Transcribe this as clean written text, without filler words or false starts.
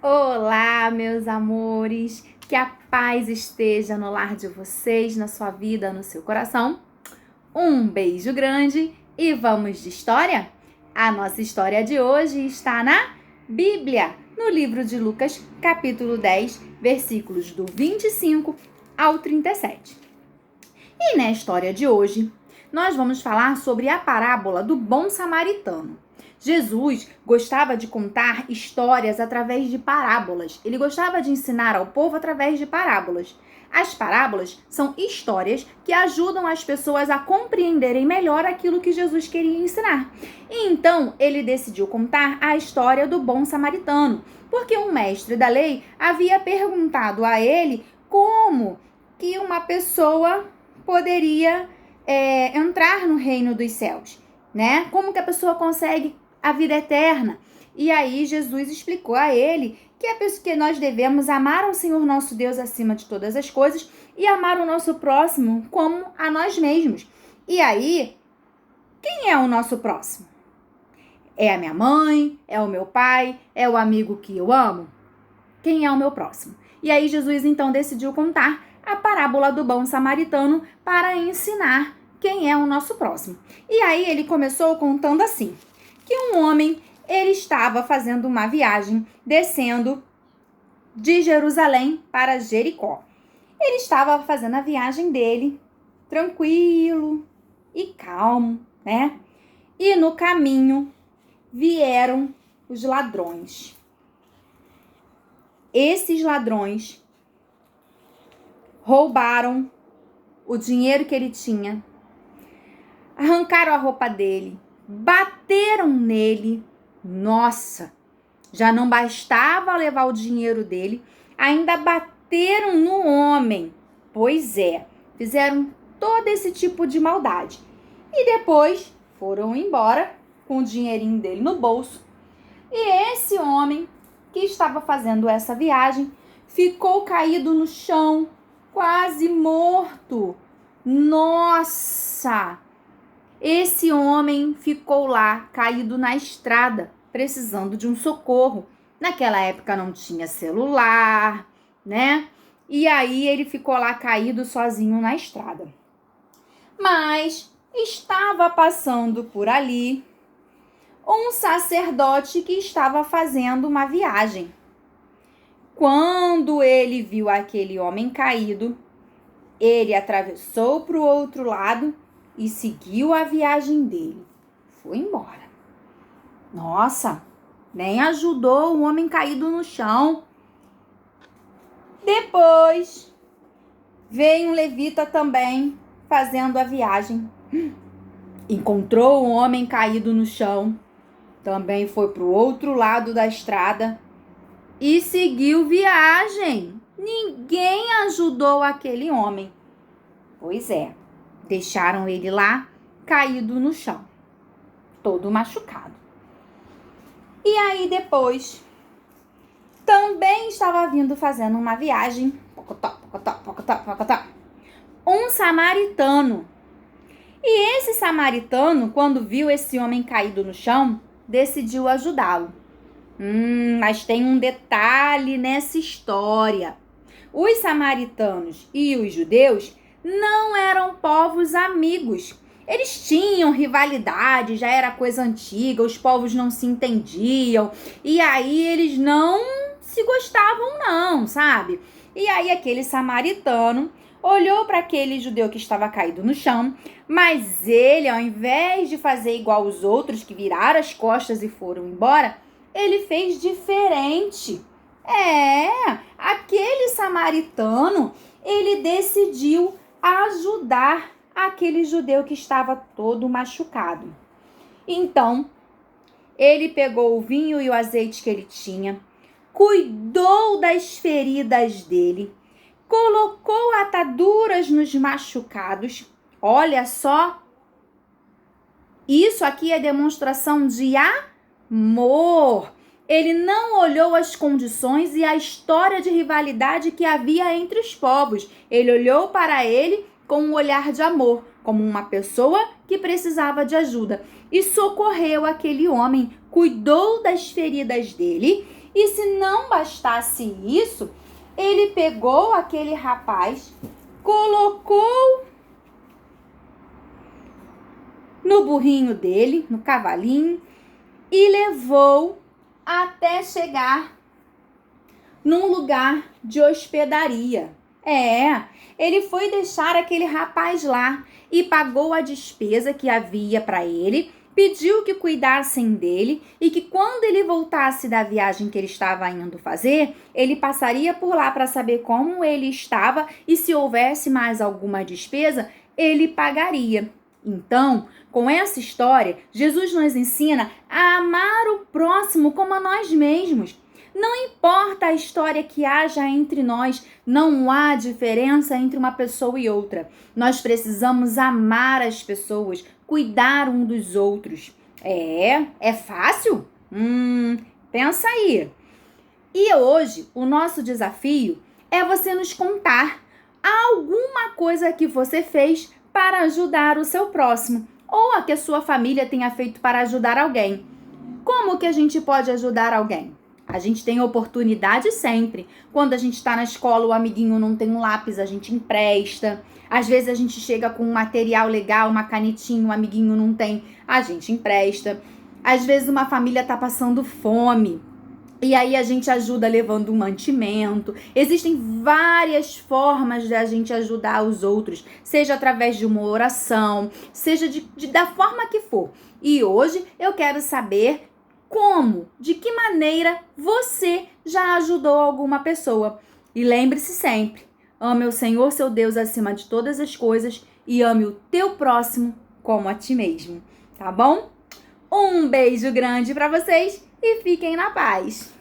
Olá, meus amores! Que a paz esteja no lar de vocês, na sua vida, no seu coração. Um beijo grande e vamos de história? A nossa história de hoje está na Bíblia, no livro de Lucas, capítulo 10, versículos do 25 ao 37. E na história de hoje, nós vamos falar sobre a parábola do bom samaritano. Jesus gostava de contar histórias através de parábolas. Ele gostava de ensinar ao povo através de parábolas. As parábolas são histórias que ajudam as pessoas a compreenderem melhor aquilo que Jesus queria ensinar. E então, ele decidiu contar a história do bom samaritano, porque um mestre da lei havia perguntado a ele como que uma pessoa poderia entrar no reino dos céus, né? Como que a pessoa consegue a vida eterna? E aí Jesus explicou a ele que nós devemos amar ao Senhor nosso Deus acima de todas as coisas e amar o nosso próximo como a nós mesmos. E aí, quem é o nosso próximo? É a minha mãe? É o meu pai? É o amigo que eu amo? Quem é o meu próximo? E aí Jesus então decidiu contar a parábola do bom samaritano para ensinar quem é o nosso próximo. E aí ele começou contando assim, que um homem, ele estava fazendo uma viagem, descendo de Jerusalém para Jericó. Ele estava fazendo a viagem dele, tranquilo e calmo, né? E no caminho vieram os ladrões. Esses ladrões roubaram o dinheiro que ele tinha, arrancaram a roupa dele, bateram nele. Nossa, já não bastava levar o dinheiro dele, ainda bateram no homem. Pois é, fizeram todo esse tipo de maldade. E depois foram embora com o dinheirinho dele no bolso. E esse homem que estava fazendo essa viagem ficou caído no chão, quase morto. Nossa! Esse homem ficou lá, caído na estrada, precisando de um socorro. Naquela época não tinha celular, né? E aí ele ficou lá caído sozinho na estrada. Mas estava passando por ali um sacerdote que estava fazendo uma viagem. Quando ele viu aquele homem caído, ele atravessou para o outro lado e seguiu a viagem dele. Foi embora. Nossa, nem ajudou o homem caído no chão. Depois, veio um levita também fazendo a viagem. Encontrou o homem caído no chão. Também foi para o outro lado da estrada e seguiu viagem. Ninguém ajudou aquele homem. Pois é, deixaram ele lá, caído no chão, todo machucado. E aí depois, também estava vindo fazendo uma viagem, um samaritano. E esse samaritano, quando viu esse homem caído no chão, decidiu ajudá-lo. Mas tem um detalhe nessa história. Os samaritanos e os judeus não eram povos amigos. Eles tinham rivalidade, já era coisa antiga, os povos não se entendiam. E aí eles não se gostavam não, sabe? E aí aquele samaritano olhou para aquele judeu que estava caído no chão, mas ele, ao invés de fazer igual os outros que viraram as costas e foram embora, ele fez diferente. Aquele samaritano, ele decidiu ajudar aquele judeu que estava todo machucado. Então, ele pegou o vinho e o azeite que ele tinha, cuidou das feridas dele, colocou ataduras nos machucados. Olha só, isso aqui é demonstração de amor. Ele não olhou as condições e a história de rivalidade que havia entre os povos. Ele olhou para ele com um olhar de amor, como uma pessoa que precisava de ajuda. E socorreu aquele homem, cuidou das feridas dele E se não bastasse isso, ele pegou aquele rapaz, colocou no burrinho dele, no cavalinho, e levou até chegar num lugar de hospedaria. Ele foi deixar aquele rapaz lá e pagou a despesa que havia para ele, pediu que cuidassem dele e que quando ele voltasse da viagem que ele estava indo fazer, ele passaria por lá para saber como ele estava e se houvesse mais alguma despesa, ele pagaria. Então, com essa história, Jesus nos ensina a amar o próximo como a nós mesmos. Não importa a história que haja entre nós, não há diferença entre uma pessoa e outra. Nós precisamos amar as pessoas, cuidar um dos outros. É fácil? Pensa aí. E hoje, o nosso desafio é você nos contar alguma coisa que você fez para ajudar o seu próximo, ou a que a sua família tenha feito para ajudar alguém. Como que a gente pode ajudar alguém? A gente tem oportunidade sempre. Quando a gente está na escola, o amiguinho não tem um lápis, a gente empresta. Às vezes a gente chega com um material legal, uma canetinha, o amiguinho não tem, a gente empresta. Às vezes uma família está passando fome. E aí a gente ajuda levando um mantimento. Existem várias formas de a gente ajudar os outros, seja através de uma oração, seja da forma que for. E hoje eu quero saber como, de que maneira você já ajudou alguma pessoa. E lembre-se sempre, ame o Senhor seu Deus acima de todas as coisas e ame o teu próximo como a ti mesmo, tá bom? Um beijo grande para vocês e fiquem na paz.